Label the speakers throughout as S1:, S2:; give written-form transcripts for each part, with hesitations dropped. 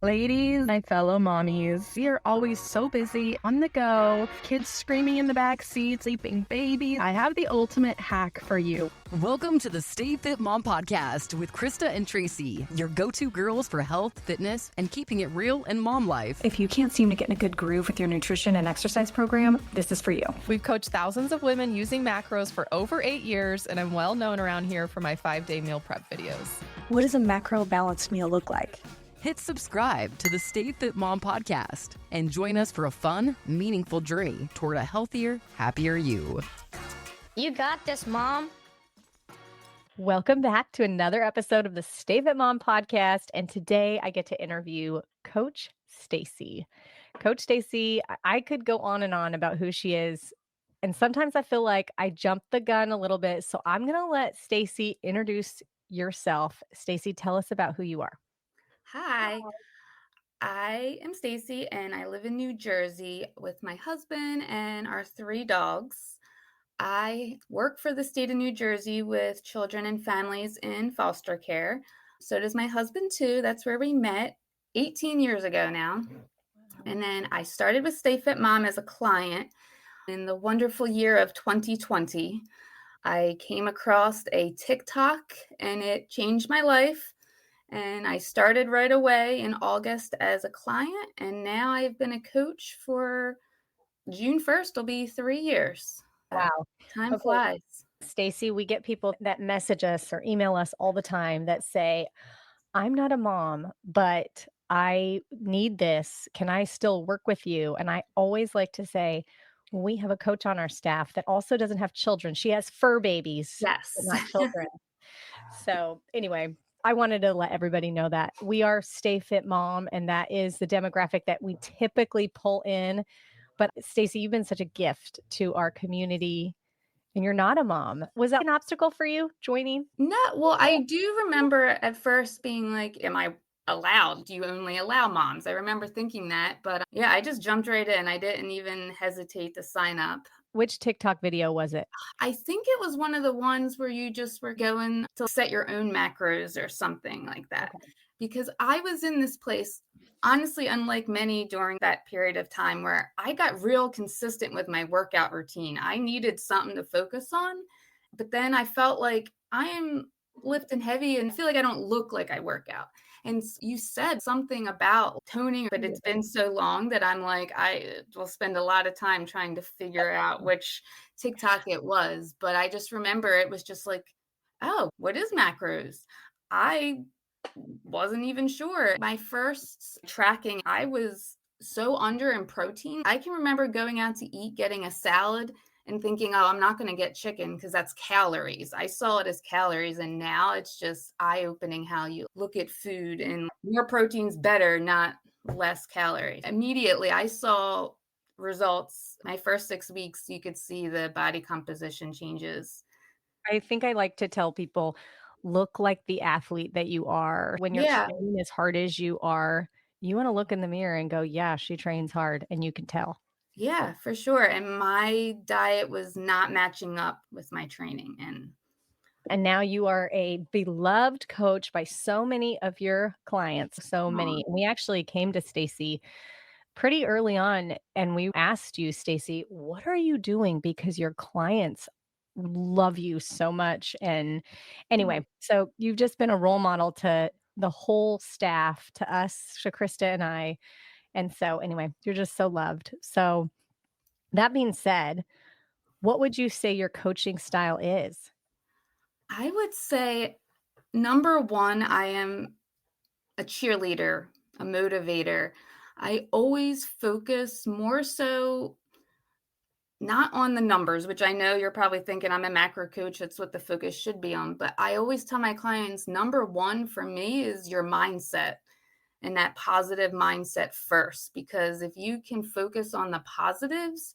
S1: Ladies, my fellow mommies, we are always so busy, on the go, kids screaming in the back seat, sleeping babies. I have the ultimate hack for you.
S2: Welcome to the Stay Fit Mom Podcast with Krista and Tracy, your go-to girls for health, fitness, and keeping it real in mom life.
S3: If you can't seem to get in a good groove with your nutrition and exercise program, this is for you.
S4: We've coached thousands of women using macros for over 8 years, and I'm well known around here for my 5-day meal prep videos.
S3: What does a macro balanced meal look like?
S2: Hit subscribe to the Stay Fit Mom Podcast and join us for a fun, meaningful journey toward a healthier, happier you.
S5: You got this, Mom.
S6: Welcome back to another episode of the Stay Fit Mom Podcast. And today I get to interview Coach Stacy. Coach Stacy, I could go on and on about who she is. And sometimes I feel like I jumped the gun a little bit. So I'm going to let Stacy introduce yourself. Stacy, tell us about who you are.
S7: Hi, I am Stacy and I live in New Jersey with my husband and our 3 dogs. I work for the state of New Jersey with children and families in foster care. So does my husband too. That's where we met 18 years ago now. And then I started with Stay Fit Mom as a client in the wonderful year of 2020. I came across a TikTok and it changed my life. And I started right away in August as a client, and now I've been a coach for June 1st, will be 3 years.
S6: Wow.
S7: Time flies.
S6: Stacy, we get people that message us or email us all the time that say, I'm not a mom, but I need this. Can I still work with you? And I always like to say, we have a coach on our staff that also doesn't have children. She has fur babies,
S7: Yes.
S6: but not children. So anyway, I wanted to let everybody know that we are Stay Fit Mom, and that is the demographic that we typically pull in. But Stacy, you've been such a gift to our community, and you're not a mom. Was that an obstacle for you joining?
S7: No, well, I do remember at first being like, am I allowed? Do you only allow moms? I remember thinking that, but yeah, I just jumped right in. I didn't even hesitate to sign up.
S6: Which TikTok video was it?
S7: I think it was one of the ones where you just were going to set your own macros or something like that. Okay. Because I was in this place, honestly, unlike many during that period of time where I got real consistent with my workout routine. I needed something to focus on. But then I felt like I am lifting heavy and feel like I don't look like I work out. And you said something about toning, but it's been so long that I'm like, I will spend a lot of time trying to figure out which TikTok it was. But I just remember it was just like, oh, what is macros? I wasn't even sure. My first tracking, I was so under in protein. I can remember going out to eat, getting a salad and thinking, oh, I'm not going to get chicken because that's calories. I saw it as calories. And now it's just eye-opening how you look at food, and more protein's better, not less calories. Immediately, I saw results. My first 6 weeks, you could see the body composition changes.
S6: I think I like to tell people, look like the athlete that you are. When you're training as hard as you are, you want to look in the mirror and go, yeah, she trains hard, and you can tell.
S7: Yeah, for sure. And my diet was not matching up with my training.
S6: And now you are a beloved coach by so many of your clients, so many. We actually came to Stacy pretty early on and we asked you, Stacy, what are you doing? Because your clients love you so much. And anyway, so you've just been a role model to the whole staff, to us, to Krista and I. And so anyway, you're just so loved. So that being said, what would you say your coaching style is?
S7: I would say, number one, I am a cheerleader, a motivator. I always focus more so not on the numbers, which I know you're probably thinking I'm a macro coach. That's what the focus should be on. But I always tell my clients, number one for me is your mindset. And that positive mindset first, because if you can focus on the positives,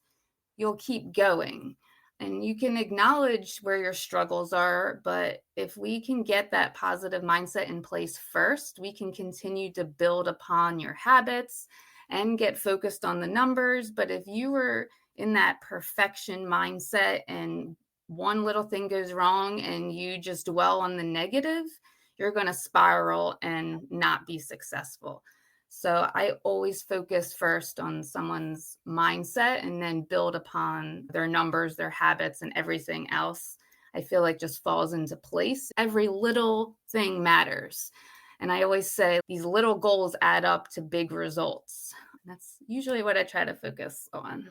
S7: you'll keep going and you can acknowledge where your struggles are. But if we can get that positive mindset in place first, we can continue to build upon your habits and get focused on the numbers. But if you were in that perfection mindset and one little thing goes wrong and you just dwell on the negative, you're going to spiral and not be successful. So I always focus first on someone's mindset and then build upon their numbers, their habits, and everything else. I feel like just falls into place. Every little thing matters. And I always say these little goals add up to big results. That's usually what I try to focus on.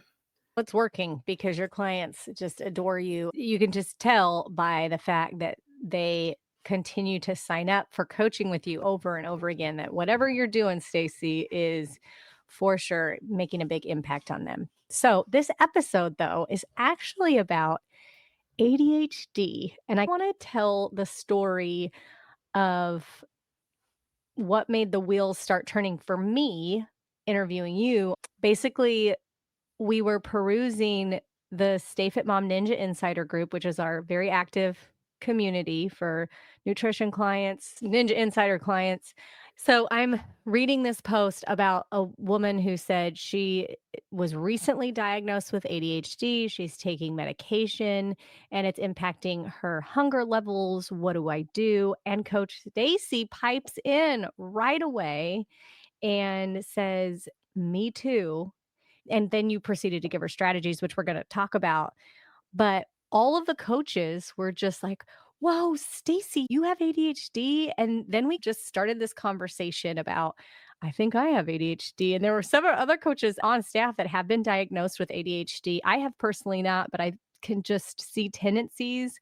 S6: What's working because your clients just adore you. You can just tell by the fact that they continue to sign up for coaching with you over and over again that whatever you're doing, Stacy, is for sure making a big impact on them. So, this episode though is actually about ADHD, and I want to tell the story of what made the wheels start turning for me interviewing you. Basically, we were perusing the Stay Fit Mom Ninja Insider group, which is our very active community for nutrition clients, Ninja Insider clients. So I'm reading this post about a woman who said she was recently diagnosed with ADHD. She's taking medication and it's impacting her hunger levels. What do I do? And Coach Stacy pipes in right away and says, "Me too." And then you proceeded to give her strategies, which we're going to talk about. But all of the coaches were just like, "Whoa, Stacy, you have ADHD." And then we just started this conversation about, I think I have ADHD. And there were several other coaches on staff that have been diagnosed with ADHD. I have personally not, but I can just see tendencies.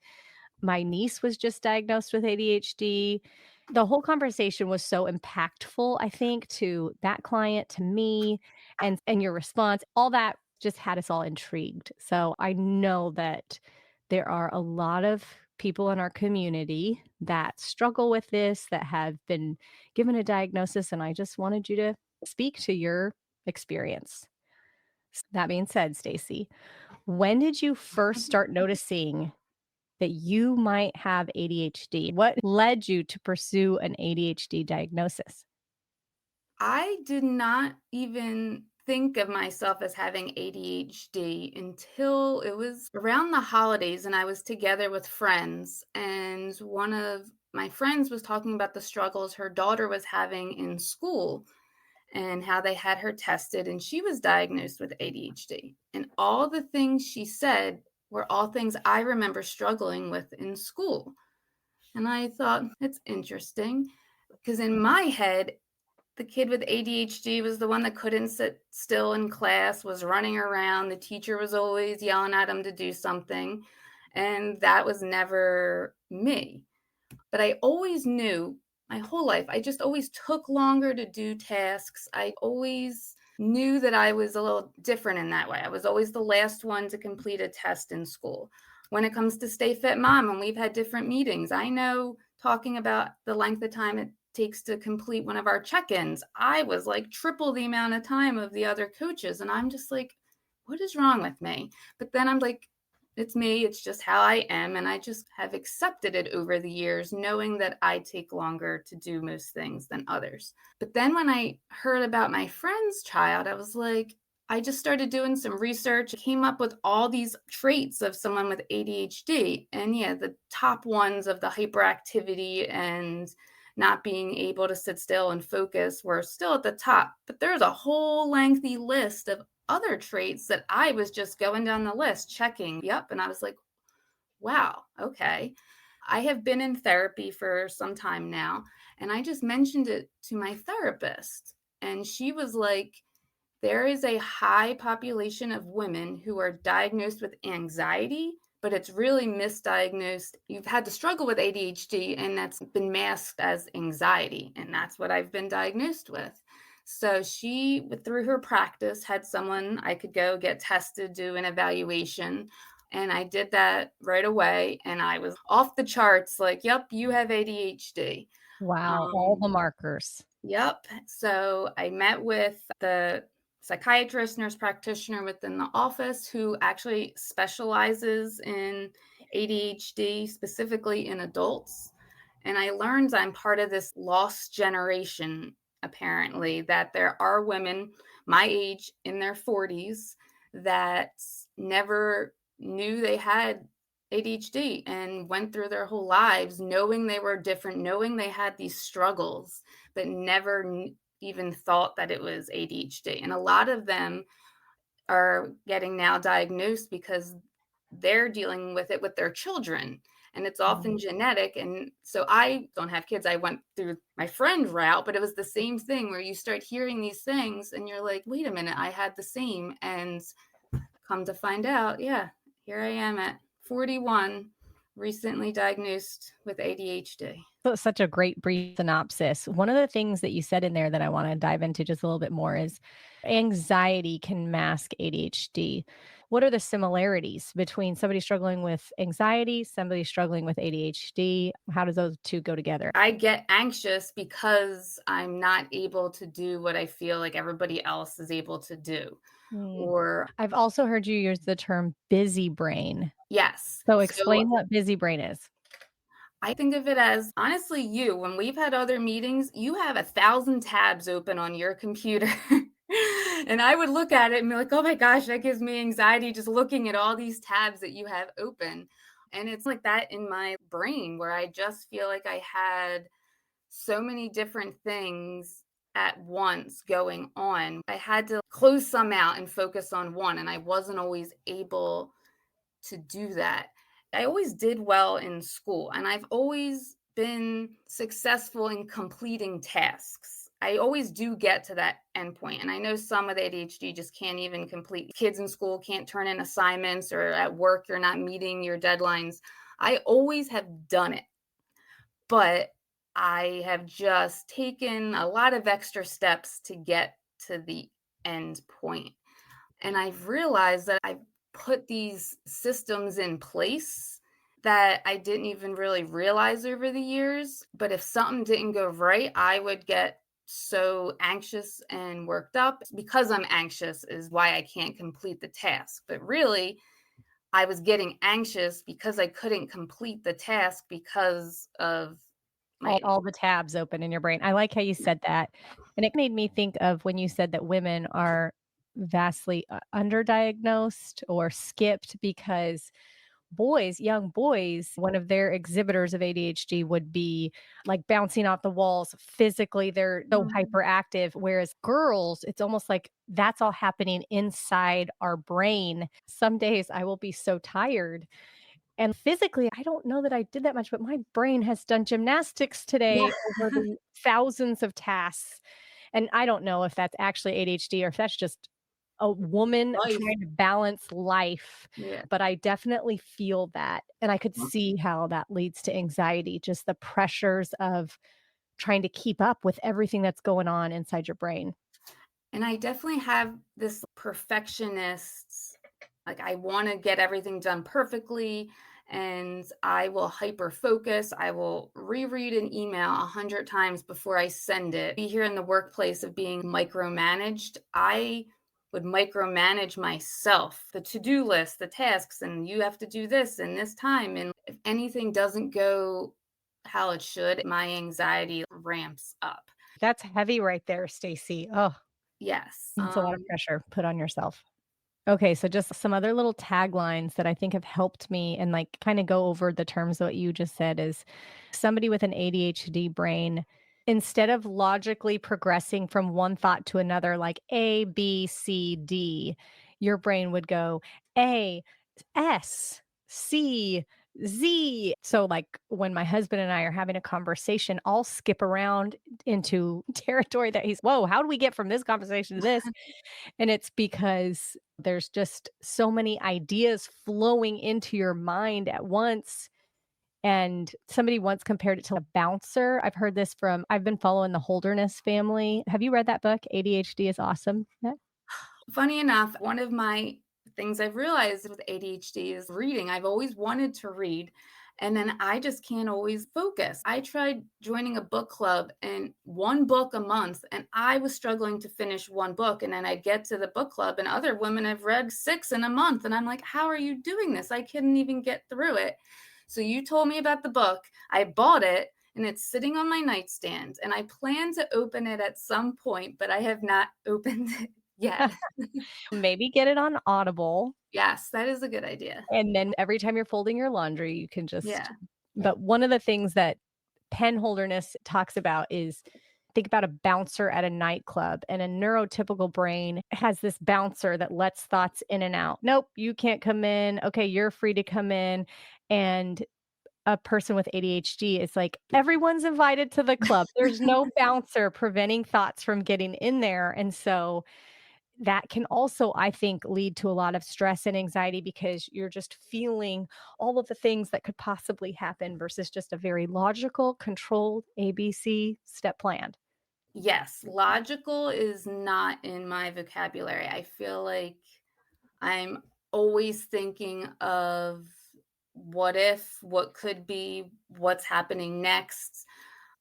S6: My niece was just diagnosed with ADHD. The whole conversation was so impactful, I think, to that client, to me, and your response. All that just had us all intrigued. So I know that there are a lot of people in our community that struggle with this, that have been given a diagnosis, and I just wanted you to speak to your experience. That being said, Stacy, when did you first start noticing that you might have ADHD? What led you to pursue an ADHD diagnosis?
S7: I did not even think of myself as having ADHD until it was around the holidays and I was together with friends. And one of my friends was talking about the struggles her daughter was having in school and how they had her tested, and she was diagnosed with ADHD. And all the things she said were all things I remember struggling with in school. And I thought, it's interesting because in my head, the kid with ADHD was the one that couldn't sit still in class, was running around. The teacher was always yelling at him to do something. And that was never me. But I always knew my whole life, I just always took longer to do tasks. I always knew that I was a little different in that way. I was always the last one to complete a test in school. When it comes to Stay Fit Mom, and we've had different meetings, I know talking about the length of time it takes to complete one of our check-ins, I was like triple the amount of time of the other coaches. And I'm just like, what is wrong with me? But then I'm like, it's me. It's just how I am. And I just have accepted it over the years, knowing that I take longer to do most things than others. But then when I heard about my friend's child, I was like, I just started doing some research, came up with all these traits of someone with ADHD. And yeah, the top ones of the hyperactivity and not being able to sit still and focus were still at the top. But there's a whole lengthy list of other traits that I was just going down the list, checking. Yep. And I was like, wow, okay. I have been in therapy for some time now. And I just mentioned it to my therapist. And she was like, there is a high population of women who are diagnosed with anxiety, but it's really misdiagnosed. You've had to struggle with ADHD, and that's been masked as anxiety. And that's what I've been diagnosed with. So she, through her practice, had someone I could go get tested, do an evaluation. And I did that right away. And I was off the charts like, yep, you have ADHD.
S6: Wow, all the markers.
S7: Yep. So I met with the psychiatrist, nurse practitioner within the office who actually specializes in ADHD, specifically in adults. And I learned I'm part of this lost generation, apparently, that there are women my age in their 40s that never knew they had ADHD and went through their whole lives knowing they were different, knowing they had these struggles, but never even thought that it was ADHD. And a lot of them are getting now diagnosed because they're dealing with it with their children. And it's often genetic. And so I don't have kids. I went through my friend route, but it was the same thing where you start hearing these things and you're like, wait a minute, I had the same. And come to find out, yeah, here I am at 41, recently diagnosed with ADHD.
S6: So it's such a great brief synopsis. One of the things that you said in there that I want to dive into just a little bit more is anxiety can mask ADHD. What are the similarities between somebody struggling with anxiety, somebody struggling with ADHD? How does those two go together?
S7: I get anxious because I'm not able to do what I feel like everybody else is able to do. Or,
S6: I've also heard you use the term busy brain.
S7: yes.
S6: So
S7: So
S6: explain what busy brain is.
S7: I think of it as honestly, when we've had other meetings, you have 1,000 tabs open on your computer. And I would look at it and be like, oh my gosh, that gives me anxiety just looking at all these tabs that you have open. And it's like that in my brain where I just feel like I had so many different things at once going on. I had to close some out and focus on one, and I wasn't always able to do that. I always did well in school, and I've always been successful in completing tasks. I always do get to that endpoint. And I know some with ADHD just can't even complete. Kids in school can't turn in assignments, or at work, you're not meeting your deadlines. I always have done it, but I have just taken a lot of extra steps to get to the end point. And I've realized that I've put these systems in place that I didn't even really realize over the years. But if something didn't go right, I would get so anxious and worked up. Because I'm anxious is why I can't complete the task. But really, I was getting anxious because I couldn't complete the task because of my
S6: All the tabs open in your brain. I like how you said that. And it made me think of when you said that women are vastly underdiagnosed or skipped because young boys, one of their exhibitors of ADHD would be like bouncing off the walls physically. They're so hyperactive. Whereas girls, it's almost like that's all happening inside our brain. Some days I will be so tired. And physically, I don't know that I did that much, but my brain has done gymnastics today over the thousands of tasks. And I don't know if that's actually ADHD or if that's just a woman
S7: life.
S6: trying to balance life,
S7: Yeah.
S6: but I definitely feel that. And I could see how that leads to anxiety, just the pressures of trying to keep up with everything that's going on inside your brain.
S7: And I definitely have this perfectionist, like I want to get everything done perfectly. And I will hyper focus. I will reread an email 100 times before I send it. Be here in the workplace of being micromanaged. I would micromanage myself, the to-do list, the tasks, and you have to do this in this time. And if anything doesn't go how it should, my anxiety ramps up.
S6: That's heavy right there, Stacy. Oh,
S7: Yes.
S6: it's a lot of pressure put on yourself. Okay, so just some other little taglines that I think have helped me and like kind of go over the terms of what you just said is somebody with an ADHD brain, instead of logically progressing from one thought to another, like A, B, C, D, your brain would go A, S, C, Z. So, like when my husband and I are having a conversation, I'll skip around into territory that he's, whoa, how do we get from this conversation to this? And it's because there's just so many ideas flowing into your mind at once. And somebody once compared it to a bouncer. I've been following the Holderness family. Have you read that book? ADHD is Awesome. Yeah.
S7: Funny enough, one of my things I've realized with ADHD is reading. I've always wanted to read, and then I just can't always focus. I tried joining a book club and one book a month, and I was struggling to finish one book. And then I'd get to the book club, and other women have read 6 in a month. And I'm like, how are you doing this? I couldn't even get through it. So you told me about the book. I bought it. And it's sitting on my nightstand, and I plan to open it at some point, but I have not opened it yet.
S6: Maybe get it on Audible.
S7: Yes, that is a good idea.
S6: And then every time you're folding your laundry, you can just,
S7: Yeah.
S6: but one of the things that Penn Holderness talks about is Think about a bouncer at a nightclub, and a neurotypical brain has this bouncer that lets thoughts in and out. Nope, you can't come in. Okay, you're free to come in. And a person with ADHD is like, everyone's invited to the club. There's no bouncer preventing thoughts from getting in there. And so that can also, I think, lead to a lot of stress and anxiety because you're just feeling all of the things that could possibly happen versus just a very logical, controlled ABC step plan.
S7: Yes, logical is not in my vocabulary. I feel like I'm always thinking of what if, what could be, what's happening next.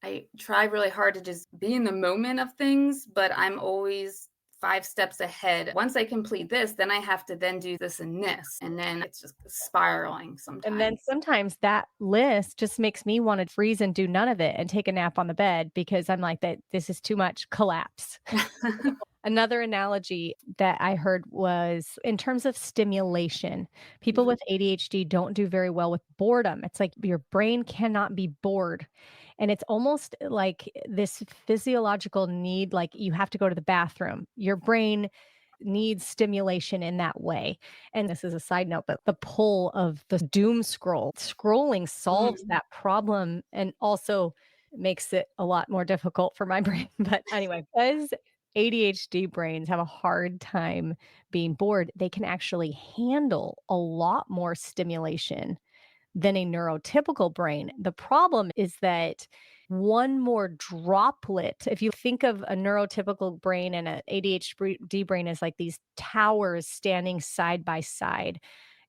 S7: I try really hard to just be in the moment of things, but I'm always 5 steps ahead. Once I complete this, then I have to then do this and this. And then it's just spiraling
S6: And then
S7: sometimes.
S6: sometimes that list just makes me want to freeze and do none of it and take a nap on the bed because I'm like, that this is too much collapse. Another analogy that I heard was in terms of stimulation. People
S7: Mhm.
S6: with ADHD don't do very well with boredom. It's like your brain cannot be bored. And it's almost like this physiological need, like you have to go to the bathroom. Your brain needs stimulation in that way. And this is a side note, but the pull of the doom scrolling solves
S7: Mhm.
S6: that problem and also makes it a lot more difficult for my brain. But anyway, as ADHD brains have a hard time being bored, they can actually handle a lot more stimulation than a neurotypical brain. The problem is that one more droplet, if you think of a neurotypical brain and an ADHD brain as like these towers standing side by side,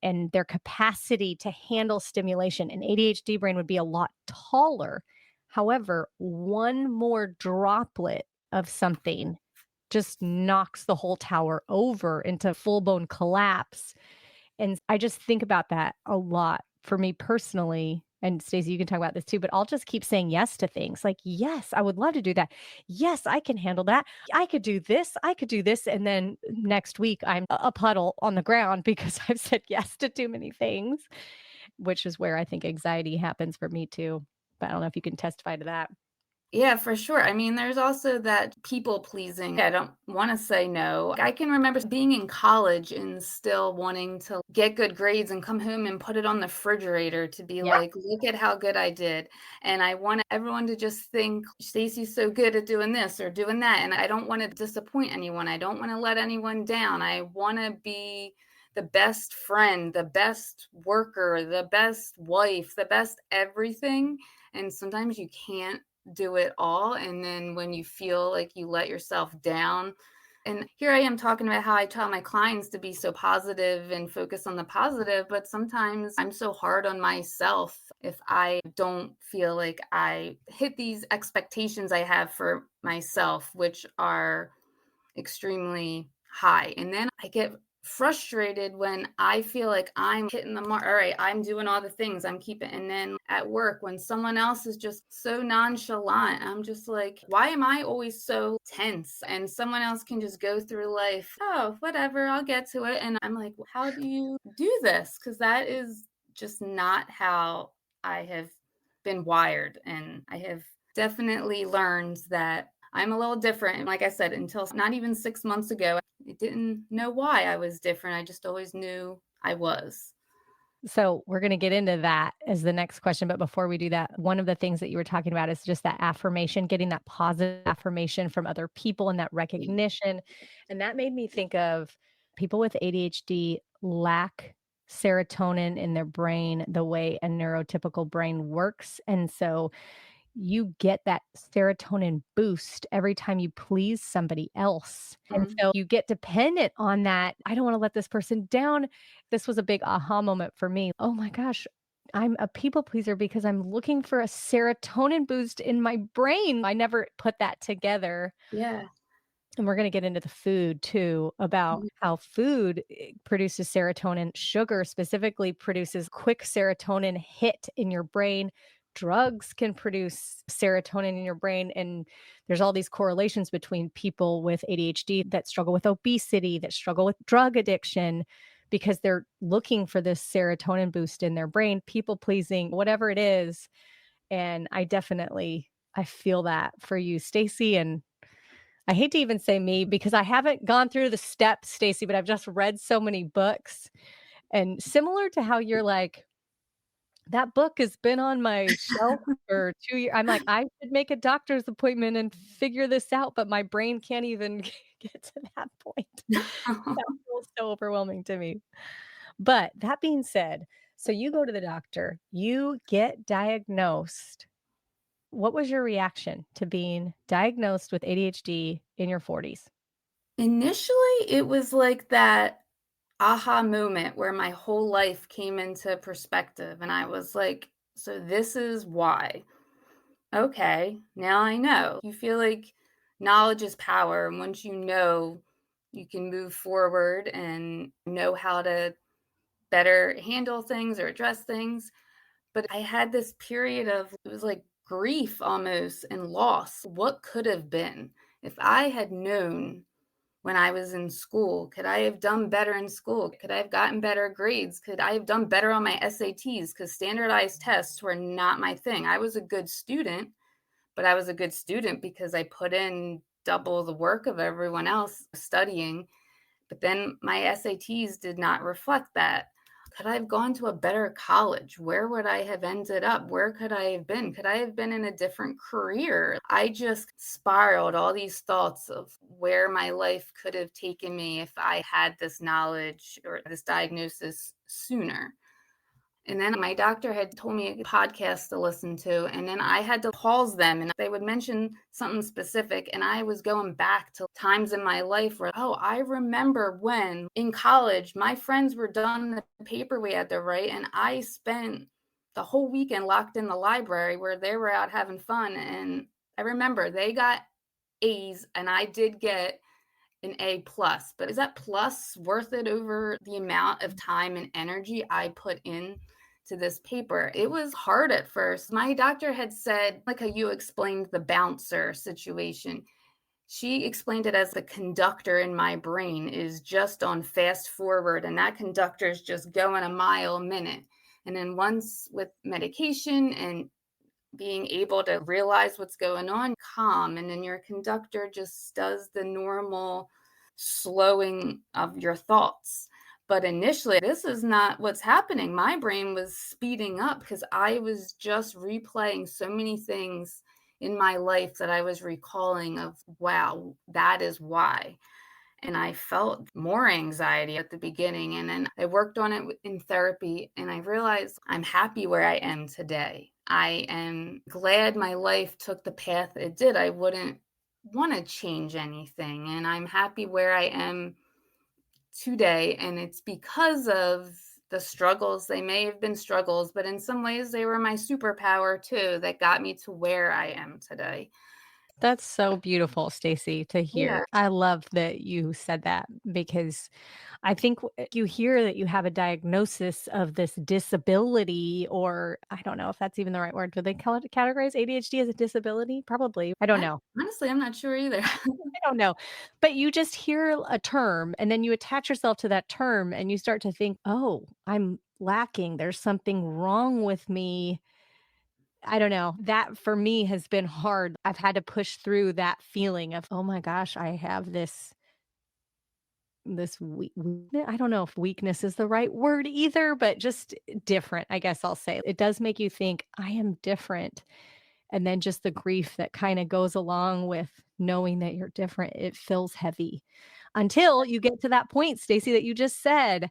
S6: and their capacity to handle stimulation, an ADHD brain would be a lot taller. However, one more droplet of something just knocks the whole tower over into full blown collapse. And I just think about that a lot for me personally. And Stacey, you can talk about this too, but I'll just keep saying yes to things like, yes, I would love to do that. Yes, I can handle that. I could do this. I could do this. And then next week, I'm a puddle on the ground because I've said yes to too many things, which is where I think anxiety happens for me too. But I don't know if you can testify to that.
S7: Yeah, for sure. I mean, there's also that people pleasing. I don't want to say no. I can remember being in college and still wanting to get good grades and come home and put it on the refrigerator to be
S6: Yeah.
S7: like, look at how good I did. And I want everyone to just think Stacey's so good at doing this or doing that. And I don't want to disappoint anyone. I don't want to let anyone down. I want to be the best friend, the best worker, the best wife, the best everything. And sometimes you can't do it all. And then when you feel like you let yourself down, and here I am talking about how I tell my clients to be so positive and focus on the positive, but sometimes I'm so hard on myself if I don't feel like I hit these expectations I have for myself, which are extremely high. And then I get frustrated when I feel like I'm hitting the mark. All right, I'm doing all the things, I'm keeping. And then at work, when someone else is just so nonchalant, I'm just like, why am I always so tense? And someone else can just go through life, oh, whatever, I'll get to it. And I'm like, well, how do you do this? Because that is just not how I have been wired. And I have definitely learned that I'm a little different. And like I said, until not even 6 months ago, I didn't know why I was different. I just always knew I was.
S6: So we're going to get into that as the next question. But before we do that, one of the things that you were talking about is just that affirmation, getting that positive affirmation from other people and that recognition. And that made me think of people with ADHD lack serotonin in their brain the way a neurotypical brain works. And so you get that serotonin boost every time you please somebody else. And
S7: Mhm.
S6: so you get dependent on that. I don't want to let this person down. This was a big aha moment for me. Oh my gosh, I'm a people pleaser because I'm looking for a serotonin boost in my brain. I never put that together.
S7: Yeah.
S6: And we're going to get into the food too, about
S7: Mhm.
S6: how food produces serotonin. Sugar specifically produces quick serotonin hit in your brain. Drugs can produce serotonin in your brain. And there's all these correlations between people with ADHD that struggle with obesity, that struggle with drug addiction, because they're looking for this serotonin boost in their brain, people pleasing, whatever it is. And I definitely I feel that for you, Stacy, and I hate to even say me because I haven't gone through the steps, Stacy, but I've just read so many books. And similar to how you're like, that book has been on my shelf for 2 years. I'm like, I should make a doctor's appointment and figure this out, but my brain can't even get to that point. That feels so overwhelming to me. But that being said, so you go to the doctor, you get diagnosed. What was your reaction to being diagnosed with ADHD in your 40s?
S7: Initially, it was like that aha moment where my whole life came into perspective, and I was like, "So this is why. Okay, now I know." You feel like knowledge is power, and once you know, you can move forward and know how to better handle things or address things. But I had this period of it was like grief almost and loss. What could have been if I had known when I was in school? Could I have done better in school? Could I have gotten better grades? Could I have done better on my SATs? Because standardized tests were not my thing. I was a good student, but I was a good student because I put in double the work of everyone else studying. But then my SATs did not reflect that. Could I have gone to a better college? Where would I have ended up? Where could I have been? Could I have been in a different career? I just spiraled all these thoughts of where my life could have taken me if I had this knowledge or this diagnosis sooner. And then my doctor had told me a podcast to listen to, and then I had to pause them and they would mention something specific. And I was going back to times in my life where, oh, I remember when in college, my friends were done the paper we had to write, and I spent the whole weekend locked in the library where they were out having fun. And I remember they got A's and I did get an A plus, but is that plus worth it over the amount of time and energy I put in to this paper? It was hard at first. My doctor had said, like how you explained the bouncer situation, she explained it as the conductor in my brain is just on fast forward, and that conductor is just going a mile a minute. And then once with medication and being able to realize what's going on, calm, and then your conductor just does the normal slowing of your thoughts. But initially, this is not what's happening. My brain was speeding up because I was just replaying so many things in my life that I was recalling of, wow, that is why. And I felt more anxiety at the beginning. And then I worked on it in therapy, and I realized I'm happy where I am today. I am glad my life took the path it did. I wouldn't want to change anything. And I'm happy where I am today. And it's because of the struggles. They may have been struggles, but in some ways, they were my superpower too that got me to where I am today.
S6: That's so beautiful, Stacy, to
S7: Yeah.
S6: hear. I love that you said that because I think you hear that you have a diagnosis of this disability, or I don't know if that's even the right word. Do they call it categorize ADHD as a disability? Probably. I don't know.
S7: Honestly, I'm not sure either.
S6: I don't know. But you just hear a term and then you attach yourself to that term and you start to think, oh, I'm lacking. There's something wrong with me. I don't know. That for me has been hard. I've had to push through that feeling of, oh my gosh, I have this I don't know if weakness is the right word either, but just different, I guess I'll say. It does make you think I am different. And then just the grief that kind of goes along with knowing that you're different, it feels heavy until you get to that point, Stacy, that you just said.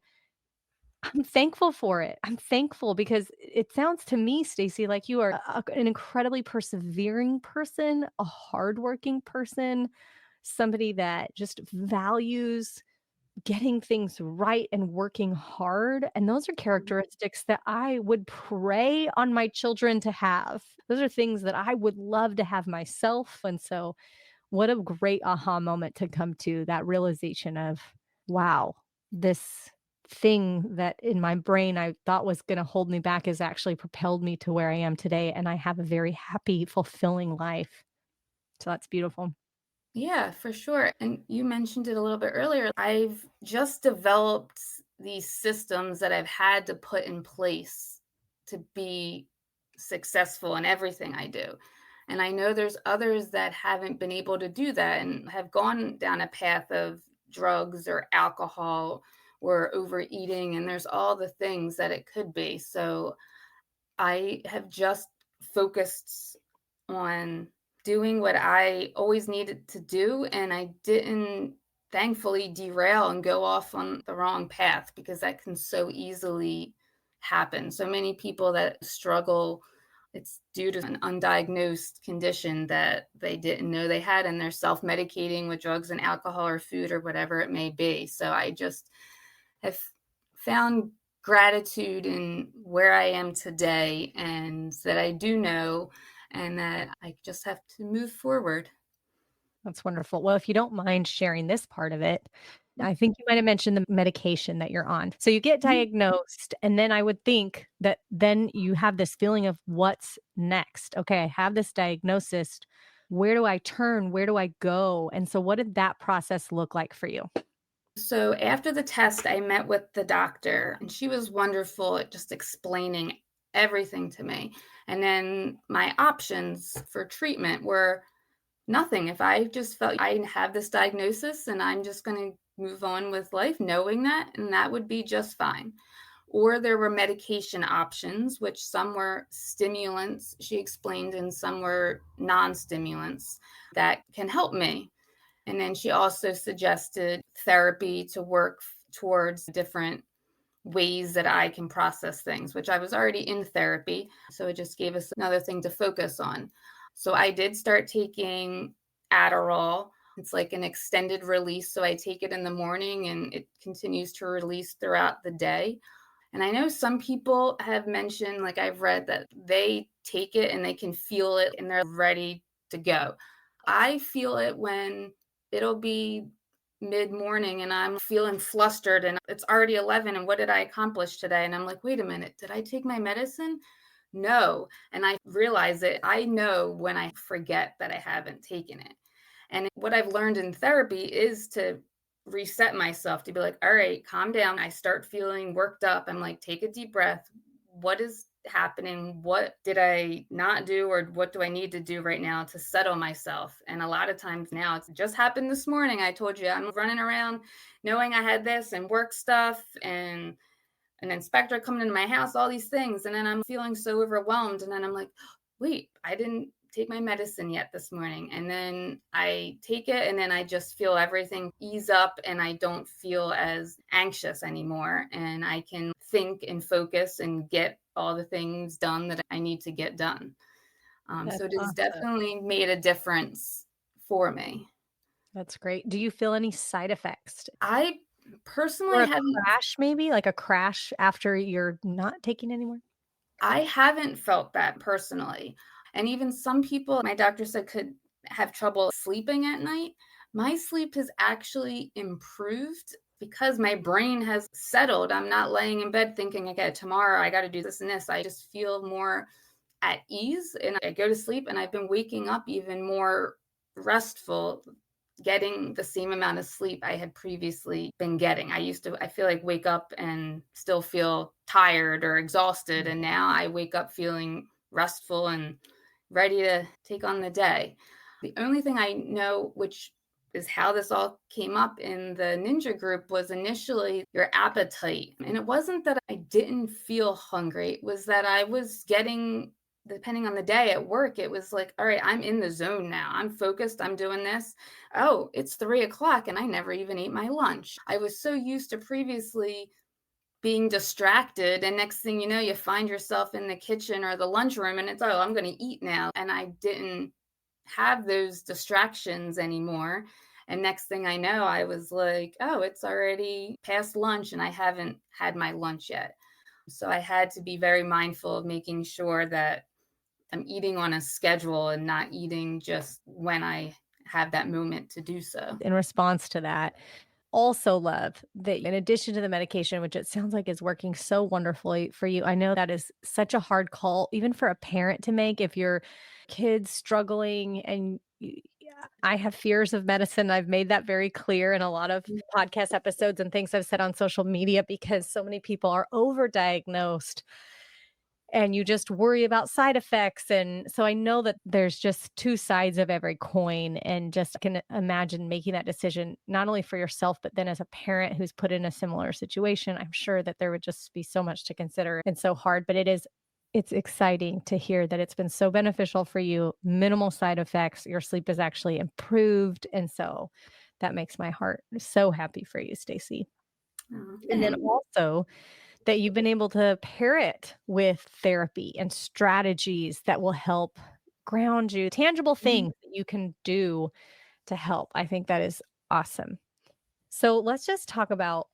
S6: I'm thankful for it. I'm thankful because it sounds to me, Stacy, like you are an incredibly persevering person, a hardworking person, somebody that just values getting things right and working hard. And those are characteristics that I would pray on my children to have. Those are things that I would love to have myself. And so, what a great aha moment to come to that realization of, wow, this thing that in my brain I thought was going to hold me back has actually propelled me to where I am today. And I have a very happy, fulfilling life. So that's beautiful.
S7: Yeah, for sure. And you mentioned it a little bit earlier. I've just developed these systems that I've had to put in place to be successful in everything I do. And I know there's others that haven't been able to do that and have gone down a path of drugs or alcohol or overeating. And there's all the things that it could be. So I have just focused on doing what I always needed to do. And I didn't thankfully derail and go off on the wrong path, because that can so easily happen. So many people that struggle, it's due to an undiagnosed condition that they didn't know they had, and they're self-medicating with drugs and alcohol or food or whatever it may be. So I just have found gratitude in where I am today, and that I do know, and that I just have to move forward.
S6: That's wonderful. Well, if you don't mind sharing this part of it, I think you might have mentioned the medication that you're on. So you get diagnosed, and then I would think that then you have this feeling of what's next. Okay, I have this diagnosis. Where do I turn? Where do I go? And so what did that process look like for you?
S7: So after the test, I met with the doctor, and she was wonderful at just explaining everything to me. And then my options for treatment were nothing. If I just felt I have this diagnosis and I'm just going to move on with life knowing that, and that would be just fine. Or there were medication options, which some were stimulants, she explained, and some were non stimulants that can help me. And then she also suggested therapy to work towards different ways that I can process things, which I was already in therapy. So it just gave us another thing to focus on. So I did start taking Adderall. It's like an extended release. So I take it in the morning and it continues to release throughout the day. And I know some people have mentioned, like I've read, that they take it and they can feel it and they're ready to go. I feel it when it'll be mid morning and I'm feeling flustered and it's already 11. And what did I accomplish today? And I'm like, wait a minute, did I take my medicine? No. And I realize that I know when I forget that I haven't taken it. And what I've learned in therapy is to reset myself, to be like, all right, calm down. I start feeling worked up. I'm like, take a deep breath. What is happening? What did I not do, or what do I need to do right now to settle myself? And a lot of times now, it's just happened this morning. I told you I'm running around knowing I had this and work stuff and an inspector coming into my house, all these things. And then I'm feeling so overwhelmed. And then I'm like, wait, I didn't take my medicine yet this morning. And then I take it and then I just feel everything ease up and I don't feel as anxious anymore. And I can think and focus and get all the things done that I need to get done. So it has definitely made a difference for me.
S6: That's great. Do you feel any side effects?
S7: I personally
S6: Or a
S7: haven't.
S6: crash, maybe like a crash after you're not taking anymore?
S7: I haven't felt that personally. And even some people, my doctor said, could have trouble sleeping at night. My sleep has actually improved because my brain has settled. I'm not laying in bed thinking, okay, tomorrow I got to do this and this. I just feel more at ease and I go to sleep, and I've been waking up even more restful, getting the same amount of sleep I had previously been getting. I feel like wake up and still feel tired or exhausted. And now I wake up feeling restful and ready to take on the day. The only thing I know, which is how this all came up in the ninja group, was initially your appetite. And it wasn't that I didn't feel hungry, it was that I was getting, depending on the day at work, it was like, all right, I'm in the zone now. I'm focused. I'm doing this. Oh, it's 3:00 and I never even ate my lunch. I was so used to previously being distracted. And next thing you know, you find yourself in the kitchen or the lunchroom and it's, oh, I'm going to eat now. And I didn't have those distractions anymore. And next thing I know, I was like, oh, it's already past lunch and I haven't had my lunch yet. So I had to be very mindful of making sure that I'm eating on a schedule and not eating just when I have that moment to do so.
S6: In response to that, also love that in addition to the medication, which it sounds like is working so wonderfully for you, I know that is such a hard call, even for a parent to make if your kid's struggling and yeah, I have fears of medicine. I've made that very clear in a lot of podcast episodes and things I've said on social media because so many people are overdiagnosed. and you just worry about side effects. And so I know that there's just two sides of every coin, and just can imagine making that decision, not only for yourself, but then as a parent who's put in a similar situation. I'm sure that there would just be so much to consider and so hard, but it's exciting to hear that it's been so beneficial for you, minimal side effects, your sleep is actually improved. And so that makes my heart so happy for you, Stacy.
S7: Oh,
S6: And then
S7: thanks.
S6: also that you've been able to pair it with therapy and strategies that will help ground you, tangible things that you can do to help. I think that is awesome. So let's just talk about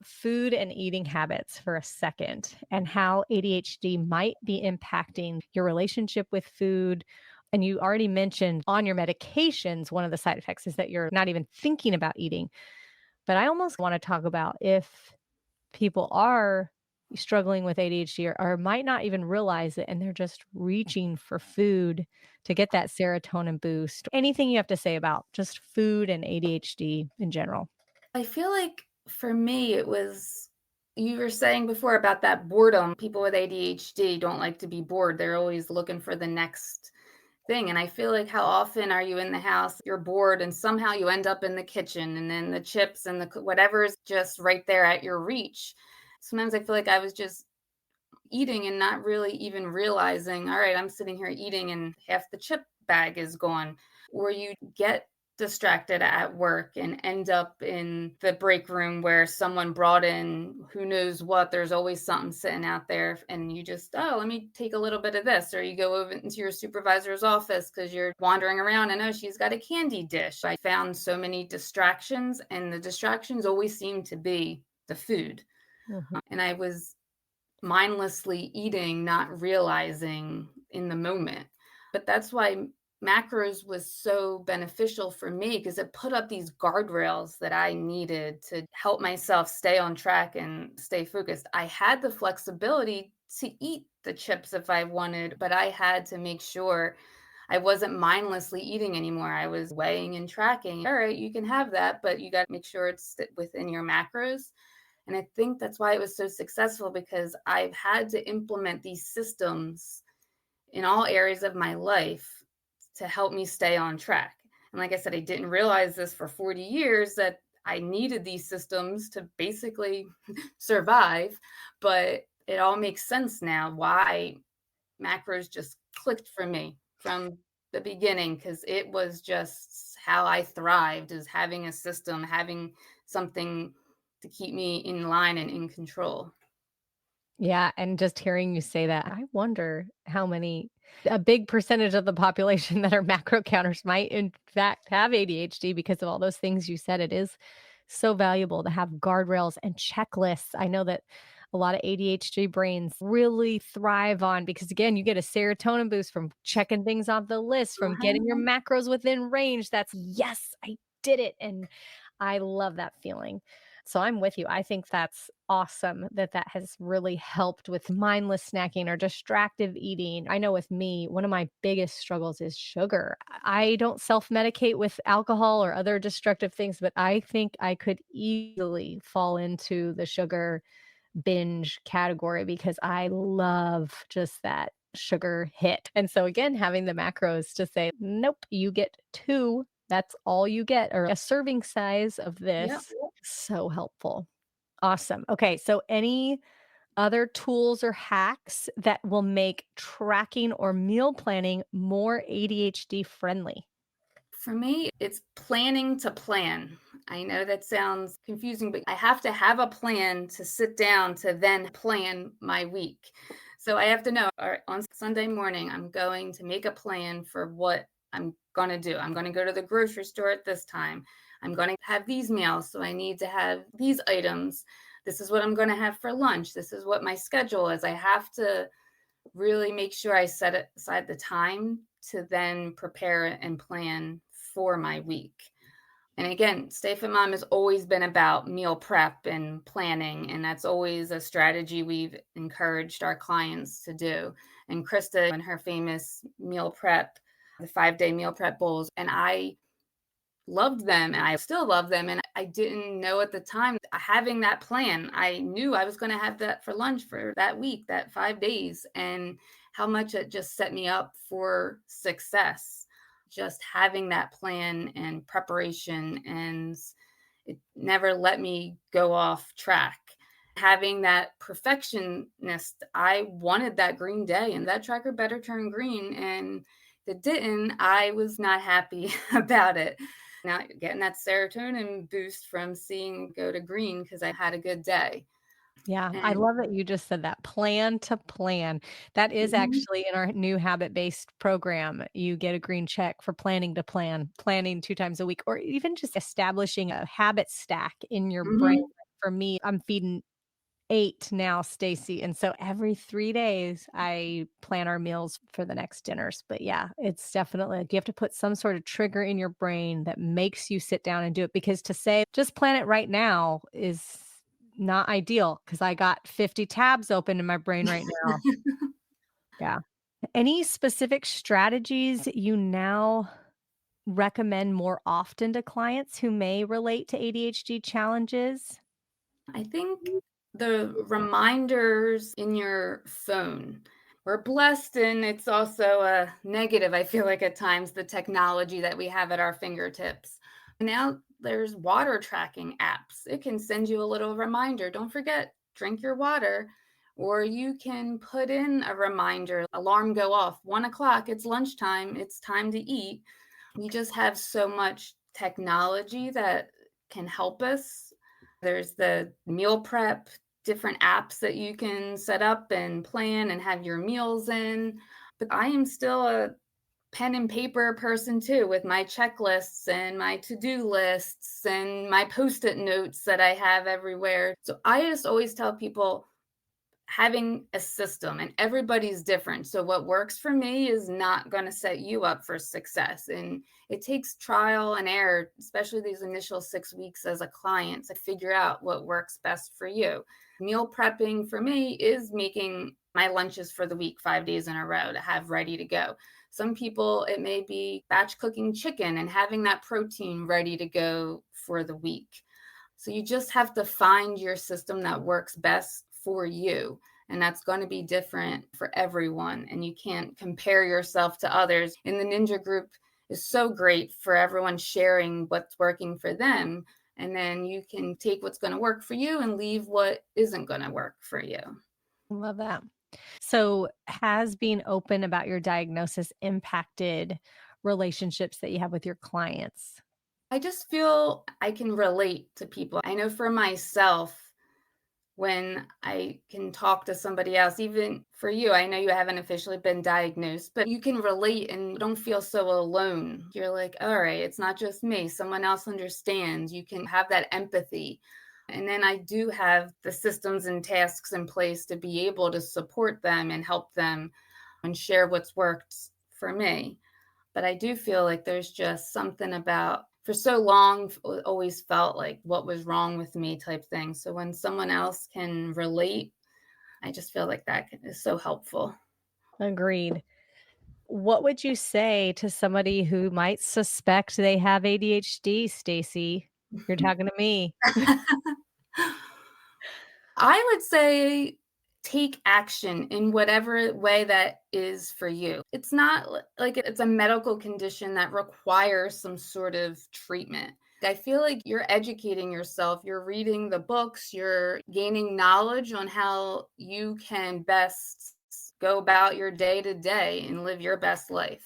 S6: food and eating habits for a second, and how ADHD might be impacting your relationship with food. And you already mentioned on your medications, one of the side effects is that you're not even thinking about eating. But I almost want to talk about if people are struggling with ADHD, or might not even realize it, and they're just reaching for food to get that serotonin boost. Anything you have to say about just food and ADHD in general?
S7: I feel like for me, it was, you were saying before about that boredom. People with ADHD don't like to be bored. They're always looking for the next thing. And I feel like, how often are you in the house, you're bored, and somehow you end up in the kitchen, and then the chips and the whatever is just right there at your reach. Sometimes I feel like I was just eating and not really even realizing, all right, I'm sitting here eating and half the chip bag is gone. Or you get distracted at work and end up in the break room where someone brought in who knows what. There's always something sitting out there, and you just, oh, let me take a little bit of this. Or you go over into your supervisor's office because you're wandering around and, oh, she's got a candy dish. I found so many distractions, and the distractions always seem to be the food.
S6: Mhm.
S7: And I was mindlessly eating, not realizing in the moment. But that's why macros was so beneficial for me, because it put up these guardrails that I needed to help myself stay on track and stay focused. I had the flexibility to eat the chips if I wanted, but I had to make sure I wasn't mindlessly eating anymore. I was weighing and tracking. All right, you can have that, but you got to make sure it's within your macros. And I think that's why it was so successful, because I've had to implement these systems in all areas of my life to help me stay on track. And like I said, I didn't realize this for 40 years, that I needed these systems to basically survive. But it all makes sense now why macros just clicked for me from the beginning, because it was just how I thrived, is having a system, having something to keep me in line and in control.
S6: Yeah, and just hearing you say that, I wonder how many a big percentage of the population that are macro counters might in fact have ADHD because of all those things you said. It is so valuable to have guardrails and checklists. I know that a lot of ADHD brains really thrive on, because again, you get a serotonin boost from checking things off the list, from getting your
S7: Uh-huh.
S6: macros within range. That's yes, I did it. And I love that feeling. So I'm with you. I think that's awesome that that has really helped with mindless snacking or distractive eating. I know with me, one of my biggest struggles is sugar. I don't self medicate with alcohol or other destructive things, but I think I could easily fall into the sugar binge category because I love just that sugar hit. And so again, having the macros to say, nope, you get two. That's all you get, or a serving size of
S7: Yep.
S6: this. So helpful. Awesome. Okay. So any other tools or hacks that will make tracking or meal planning more ADHD friendly?
S7: For me, it's planning to plan. I know that sounds confusing, but I have to have a plan to sit down to then plan my week. So I have to know, all right, on Sunday morning, I'm going to make a plan for what I'm going to do. I'm going to go to the grocery store at this time. I'm going to have these meals. So I need to have these items. This is what I'm going to have for lunch. This is what my schedule is. I have to really make sure I set aside the time to then prepare and plan for my week. And again, Stay Fit Mom has always been about meal prep and planning. And that's always a strategy we've encouraged our clients to do. And Krista and her famous meal prep, the 5-day meal prep bowls. And I loved them and I still love them. And I didn't know at the time having that plan. I knew I was going to have that for lunch for that week, that 5 days, and how much it just set me up for success. Just having that plan and preparation, and it never let me go off track. Having that perfectionist, I wanted that green day and that tracker better turn green. And if it didn't, I was not happy about it. Now getting that serotonin boost from seeing go to green because I had a good day.
S6: Yeah, I
S7: And
S6: love that you just said that, plan to plan. That is
S7: mhm.
S6: actually in our new habit-based program. You get a green check for planning to plan, planning 2 times a week, or even just establishing a habit stack in your brain.
S7: Mhm.
S6: For me, I'm feeding 8 now, Stacy, and so every 3 days, I plan our meals for the next dinners. But yeah, it's definitely like you have to put some sort of trigger in your brain that makes you sit down and do it, because to say, "Just plan it right now," is not ideal because I got 50 tabs open in my brain right now. Yeah. Any specific strategies you now recommend more often to clients who may relate to ADHD challenges?
S7: I think the reminders in your phone. We're blessed, and it's also a negative, I feel like, at times, the technology that we have at our fingertips. Now there's water tracking apps. It can send you a little reminder. Don't forget, drink your water. Or you can put in a reminder, alarm go off, 1 o'clock, it's lunchtime, it's time to eat. We just have so much technology that can help us. There's the meal prep, different apps that you can set up and plan and have your meals in. But I am still a pen and paper person too, with my checklists and my to-do lists and my post-it notes that I have everywhere. So I just always tell people, having a system, and everybody's different. So what works for me is not going to set you up for success. And it takes trial and error, especially these initial 6 weeks as a client, to figure out what works best for you. Meal prepping for me is making my lunches for the week 5 days in a row to have ready to go. Some people, it may be batch cooking chicken and having that protein ready to go for the week. So you just have to find your system that works best for you. And that's going to be different for everyone. And you can't compare yourself to others. And the Ninja group is so great for everyone sharing what's working for them. And then you can take what's going to work for you and leave what isn't going to work for you.
S6: Love that. So, has being open about your diagnosis impacted relationships that you have with your clients?
S7: I just feel I can relate to people. I know for myself, when I can talk to somebody else, even for you, I know you haven't officially been diagnosed, but you can relate and don't feel so alone. You're like, all right, it's not just me. Someone else understands. You can have that empathy. And then I do have the systems and tasks in place to be able to support them and help them and share what's worked for me. But I do feel like there's just something about, for so long, always felt like what was wrong with me type thing. So when someone else can relate, I just feel like that is so helpful.
S6: Agreed. What would you say to somebody who might suspect they have ADHD, Stacy? You're talking to me.
S7: I would say take action in whatever way that is for you. It's not like it's a medical condition that requires some sort of treatment. I feel like you're educating yourself, you're reading the books, you're gaining knowledge on how you can best go about your day to day and live your best life.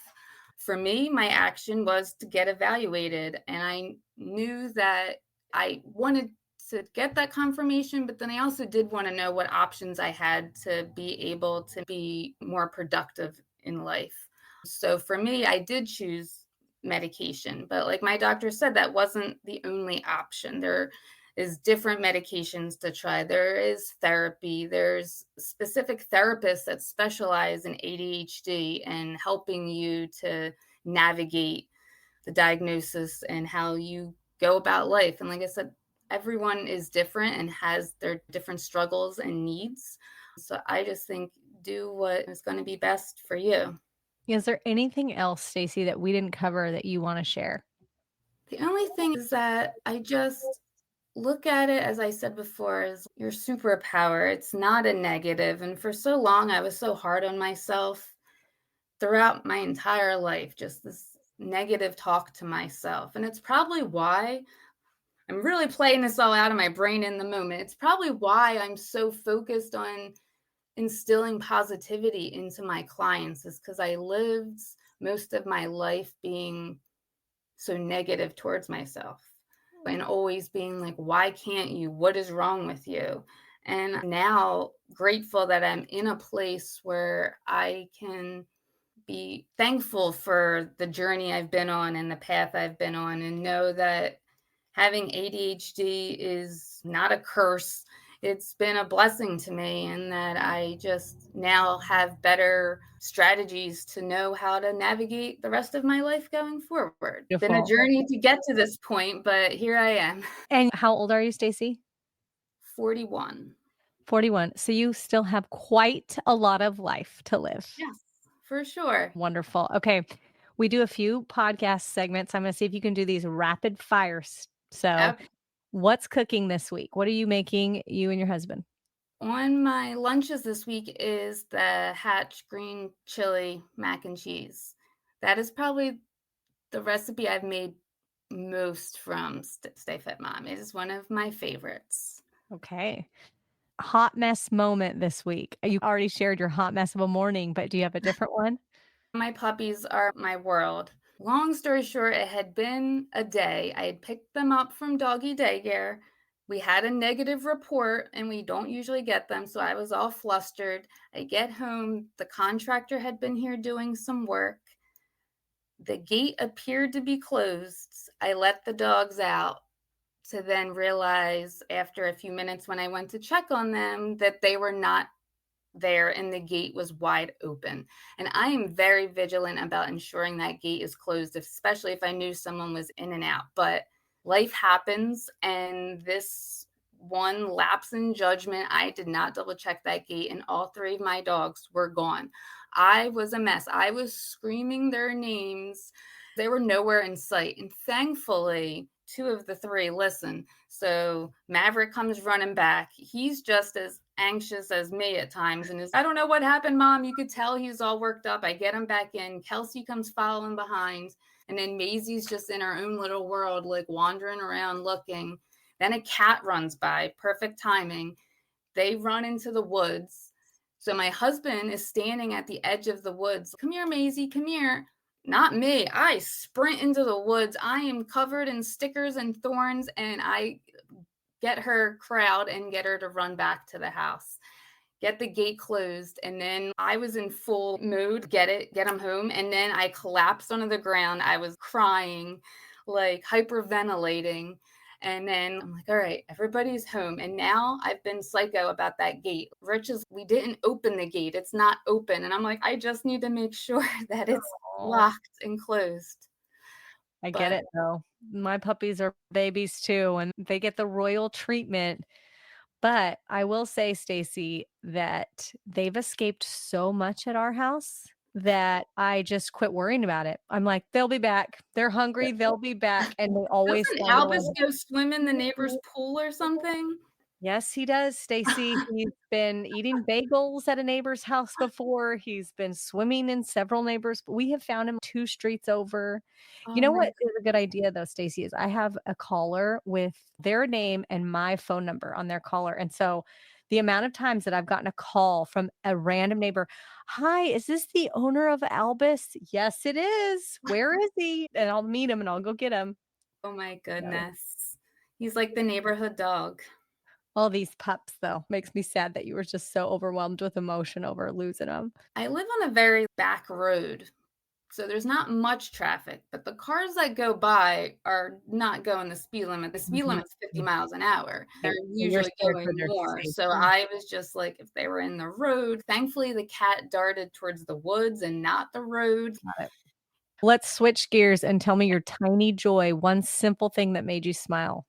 S7: For me, my action was to get evaluated, and I knew that I wanted to get that confirmation, but then I also did want to know what options I had to be able to be more productive in life. So for me, I did choose medication, but like my doctor said, that wasn't the only option. There is different medications to try. There is therapy. There's specific therapists that specialize in ADHD and helping you to navigate the diagnosis and how you go about life. And like I said, everyone is different and has their different struggles and needs. So I just think do what is going to be best for you.
S6: Is there anything else, Stacy, that we didn't cover that you want to share?
S7: The only thing is that I just look at it, as I said before, as your superpower. It's not a negative. And for so long, I was so hard on myself throughout my entire life, just this negative talk to myself. And it's probably why I'm really playing this all out of my brain in the moment. It's probably why I'm so focused on instilling positivity into my clients, is because I lived most of my life being so negative towards myself and always being like, why can't you? What is wrong with you? And I'm now grateful that I'm in a place where I can be thankful for the journey I've been on and the path I've been on, and know that having ADHD is not a curse. It's been a blessing to me, and that I just now have better strategies to know how to navigate the rest of my life going forward. Been a
S6: Beautiful.
S7: journey to get to this point, but here I am.
S6: And how old are you, Stacy?
S7: 41.
S6: 41. So you still have quite a lot of life to live.
S7: Yes, for sure.
S6: Wonderful. Okay. We do a few podcast segments. I'm going to see if you can do these rapid fires. So,
S7: Okay.
S6: what's cooking this week? What are you making, you and your husband?
S7: On my lunches this week is the Hatch green chili mac and cheese. That is probably the recipe I've made most from Stay Fit Mom. It is one of my favorites.
S6: Okay. Hot mess moment this week. You already shared your hot mess of a morning, but do you have a different one?
S7: My puppies are my world. Long story short, it had been a day. I had picked them up from doggy daycare. We had a negative report, and we don't usually get them, so I was all flustered. I get home, the contractor had been here doing some work. The gate appeared to be closed. I let the dogs out, to then realize after a few minutes when I went to check on them that they were not there and the gate was wide open. And I am very vigilant about ensuring that gate is closed, especially if I knew someone was in and out. But life happens, and this one lapse in judgment, I did not double check that gate, and all three of my dogs were gone. I was a mess. I was screaming their names. They were nowhere in sight. And thankfully, two of the three listen. So Maverick comes running back. He's just as anxious as me at times, and I don't know what happened, Mom. You could tell he's all worked up. I get him back in. Kelsey comes following behind. And then Maisie's just in her own little world, like wandering around looking. Then a cat runs by, perfect timing. They run into the woods. So my husband is standing at the edge of the woods. Come here, Maisie, come here. Not me. I sprint into the woods. I am covered in stickers and thorns, and I get her crowd and get her to run back to the house. Get the gate closed, and then I was in full mood, get them home, and then I collapsed onto the ground. I was crying, like hyperventilating, and then I'm like, all right, everybody's home. And now I've been psycho about that gate. We didn't open the gate. It's not open. And I'm like, I just need to make sure that it's locked and closed.
S6: I get it though. My puppies are babies too, and they get the royal treatment. But I will say, Stacy, that they've escaped so much at our house that I just quit worrying about it. I'm like, they'll be back. They're hungry. They'll be back. And they always
S7: Doesn't
S6: find a way.
S7: Albus go swim in the neighbor's pool or something?
S6: Yes, he does, Stacy. He's been eating bagels at a neighbor's house before. He's been swimming in several neighbors. But we have found him 2 streets over. You
S7: Oh
S6: know
S7: my
S6: what is a good idea though, Stacy, is I have a caller with their name and my phone number on their caller. And so the amount of times that I've gotten a call from a random neighbor, "Hi, is this the owner of Albus?" "Yes, it is. Where is he?" And I'll meet him and I'll go get him.
S7: Oh my
S6: So,
S7: goodness. He's like the neighborhood dog.
S6: all these pups though makes me sad that you were just so overwhelmed with emotion over losing them.
S7: I live on a very back road, so there's not much traffic, but the cars that go by are not going the speed limit. The speed limit's 50 miles an hour. They're
S6: You're
S7: usually
S6: scared
S7: going
S6: for their
S7: more. So
S6: safety.
S7: I was just like, if they were in the road, thankfully the cat darted towards the woods and not the road.
S6: Got it. Let's switch gears and tell me your tiny joy, one simple thing that made you smile.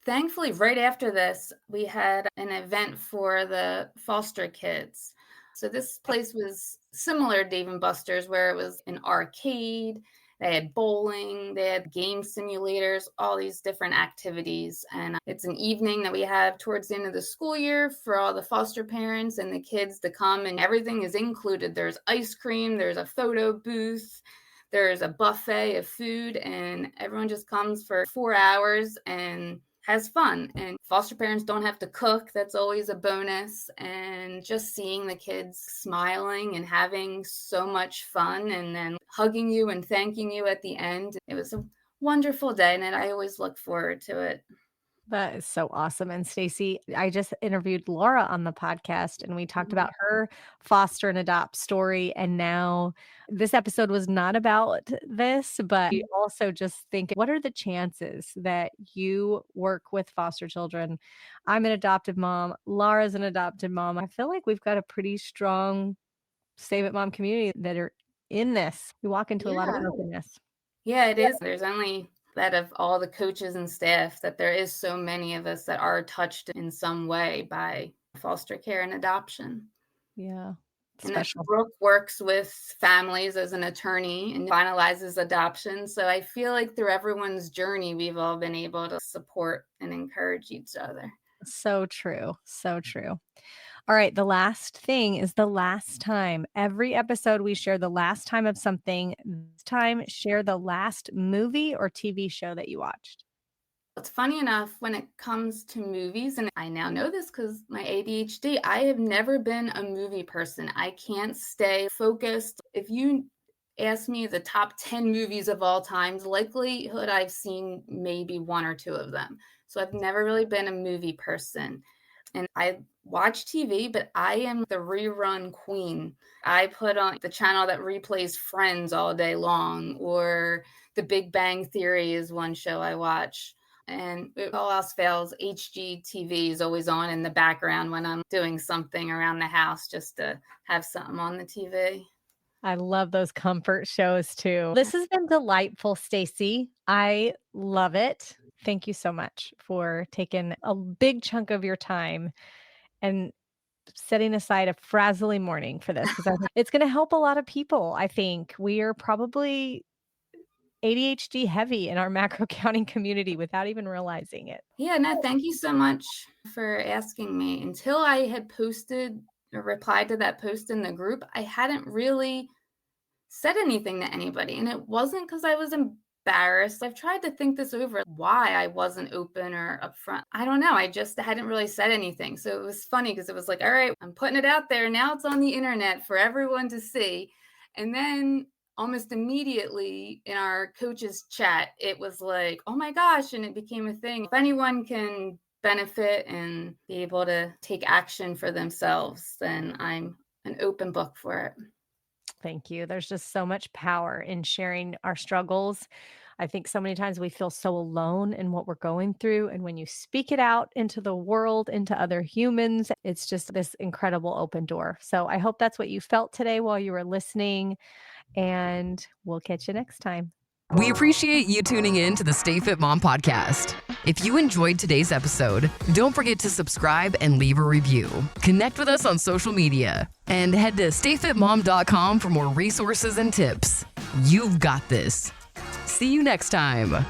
S7: Thankfully, right after this, we had an event for the foster kids. So this place was similar to Dave and Buster's, where it was an arcade. They had bowling, they had game simulators, all these different activities. And it's an evening that we have towards the end of the school year for all the foster parents and the kids to come, and everything is included. There's ice cream, there's a photo booth, there's a buffet of food, and everyone just comes for 4 hours and has fun. And foster parents don't have to cook. That's always a bonus. And just seeing the kids smiling and having so much fun and then hugging you and thanking you at the end. It was a wonderful day, and I always look forward to it.
S6: That is so awesome. And Stacey, I just interviewed Laura on the podcast and we talked about her foster and adopt story. And now this episode was not about this, but we also just think, what are the chances that you work with foster children? I'm an adoptive mom. Laura's an adopted mom. I feel like we've got a pretty strong Save It Mom community that are in this. We walk into a lot of openness.
S7: Yeah, it is. There's only that of all the coaches and staff that there is so many of us that are touched in some way by foster care and adoption.
S6: Yeah.
S7: And
S6: Special.
S7: Brooke works with families as an attorney and finalizes adoption. So I feel like through everyone's journey, we've all been able to support and encourage each other.
S6: So true. So true. All right. The last thing is the last time. Every episode we share the last time of something. This time, share the last movie or TV show that you watched.
S7: It's funny enough when it comes to movies, and I now know this because my ADHD, I have never been a movie person. I can't stay focused. If you ask me the top 10 movies of all time, the likelihood I've seen maybe one or two of them. So I've never really been a movie person. And I watch TV, but I am the rerun queen. I put on the channel that replays Friends all day long, or The Big Bang Theory is one show I watch. And if all else fails, HGTV is always on in the background when I'm doing something around the house, just to have something on the TV.
S6: I love those comfort shows too. This has been delightful, Stacey. I love it. Thank you so much for taking a big chunk of your time and setting aside a frazzling morning for this, because it's going to help a lot of people. I think we are probably ADHD heavy in our macro counting community without even realizing it.
S7: Yeah, no, thank you so much for asking me. Until I had posted or replied to that post in the group, I hadn't really said anything to anybody. And it wasn't because I was embarrassed. I've tried to think this over, why I wasn't open or upfront. I don't know. I just hadn't really said anything. So it was funny because it was like, all right, I'm putting it out there. Now it's on the internet for everyone to see. And then almost immediately in our coaches chat, it was like, oh my gosh. And it became a thing. If anyone can benefit and be able to take action for themselves, then I'm an open book for it.
S6: Thank you. There's just so much power in sharing our struggles. I think so many times we feel so alone in what we're going through. And when you speak it out into the world, into other humans, it's just this incredible open door. So I hope that's what you felt today while you were listening. And we'll catch you next time.
S2: We appreciate you tuning in to the Stay Fit Mom podcast. If you enjoyed today's episode, don't forget to subscribe and leave a review. Connect with us on social media and head to stayfitmom.com for more resources and tips. You've got this. See you next time.